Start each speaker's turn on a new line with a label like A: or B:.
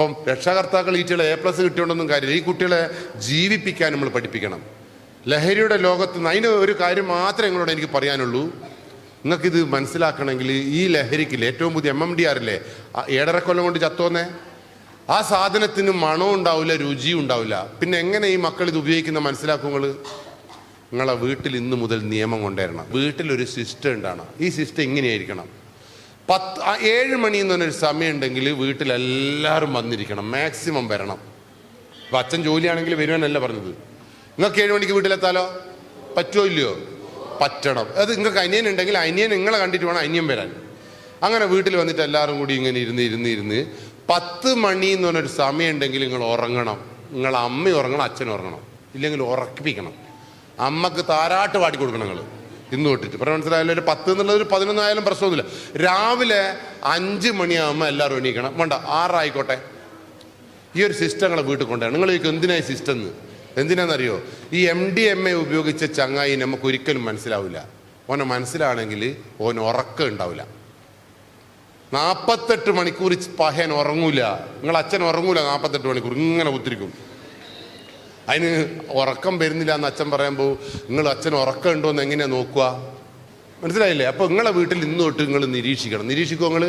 A: അപ്പം രക്ഷാകർത്താക്കൾ ഈ കുട്ടികളെ A+ കിട്ടിയോണ്ടൊന്നും കാര്യമില്ല. ഈ കുട്ടികളെ ജീവിപ്പിക്കാൻ നമ്മൾ പഠിപ്പിക്കണം. ലഹരിയുടെ ലോകത്ത് നിന്ന് അതിന് ഒരു കാര്യം മാത്രമേ നിങ്ങളോട് എനിക്ക് പറയാനുള്ളൂ. നിങ്ങൾക്കിത് മനസ്സിലാക്കണമെങ്കിൽ ഈ ലഹരിക്കില്ല ഏറ്റവും പുതിയ MMDR 7.5 കൊല്ലം കൊണ്ട് ചത്തോന്നേ, ആ സാധനത്തിന് മണവും ഉണ്ടാവില്ല, രുചിയും ഉണ്ടാവില്ല. പിന്നെ എങ്ങനെ ഈ മക്കൾ ഇത് ഉപയോഗിക്കുന്ന മനസ്സിലാക്കും? നിങ്ങളെ വീട്ടിൽ ഇന്ന് മുതൽ നിയമം കൊണ്ടുവരണം. വീട്ടിലൊരു സിസ്റ്റം ഉണ്ടാണ്. ഈ സിസ്റ്റം ഇങ്ങനെയായിരിക്കണം. 7 മണി എന്ന് പറഞ്ഞൊരു സമയം ഉണ്ടെങ്കിൽ വീട്ടിലെല്ലാവരും വന്നിരിക്കണം, മാക്സിമം വരണം. അപ്പം അച്ഛൻ ജോലിയാണെങ്കിൽ വരുവാനല്ല പറഞ്ഞത്. നിങ്ങൾക്ക് 7 മണിക്ക് വീട്ടിലെത്താലോ? പറ്റുമോ ഇല്ലയോ? പറ്റണം. അത് നിങ്ങൾക്ക് അനിയൻ ഉണ്ടെങ്കിൽ അനിയൻ നിങ്ങളെ കണ്ടിട്ട് വേണം അനിയൻ വരാൻ. അങ്ങനെ വീട്ടിൽ വന്നിട്ട് എല്ലാവരും കൂടി ഇങ്ങനെ ഇരുന്ന് 10 മണി എന്ന് പറഞ്ഞൊരു സമയം ഉണ്ടെങ്കിൽ നിങ്ങൾ ഉറങ്ങണം. നിങ്ങൾ അമ്മ ഉറങ്ങണം, അച്ഛൻ ഉറങ്ങണം. ഇല്ലെങ്കിൽ ഉറക്കിപ്പിക്കണം. അമ്മക്ക് താരാട്ട് പാടി കൊടുക്കണം. നിങ്ങൾ ഇന്ന് തൊട്ടിട്ട് പറഞ്ഞ മനസ്സിലായാലും ഒരു 10 എന്നുള്ളത് ഒരു 11 ആയാലും പ്രശ്നമൊന്നുമില്ല. രാവിലെ 5 മണിയാകുമ്പോൾ എല്ലാവരും എണീക്കണം. വേണ്ട 6 ആയിക്കോട്ടെ. ഈ ഒരു സിസ്റ്റം നിങ്ങളെ വീട്ടിൽ കൊണ്ടുവരണം. നിങ്ങൾ ചോദിക്കും എന്തിനായി സിസ്റ്റം എന്ന്? എന്തിനാണെന്നറിയോ? ഈ MDMA ഉപയോഗിച്ച ചങ്ങായി നമുക്ക് ഒരിക്കലും മനസ്സിലാവില്ല. ഓനെ മനസ്സിലാണെങ്കിൽ ഓൻ ഉറക്കം ഉണ്ടാവില്ല. 48 മണിക്കൂർ പഹയൻ ഉറങ്ങൂല. നിങ്ങൾ അച്ഛൻ ഉറങ്ങൂല 48 മണിക്കൂർ, ഇങ്ങനെ കുത്തിരിക്കും. അതിന് ഉറക്കം വരുന്നില്ല എന്ന് അച്ഛൻ പറയുമ്പോൾ നിങ്ങൾ അച്ഛൻ ഉറക്കം ഉണ്ടോ എന്ന് എങ്ങനെയാണ് നോക്കുക? മനസ്സിലായില്ലേ? അപ്പോൾ നിങ്ങളെ വീട്ടിൽ ഇന്ന് തൊട്ട് നിങ്ങൾ നിരീക്ഷിക്കണം. നിരീക്ഷിക്കുമോ നിങ്ങൾ?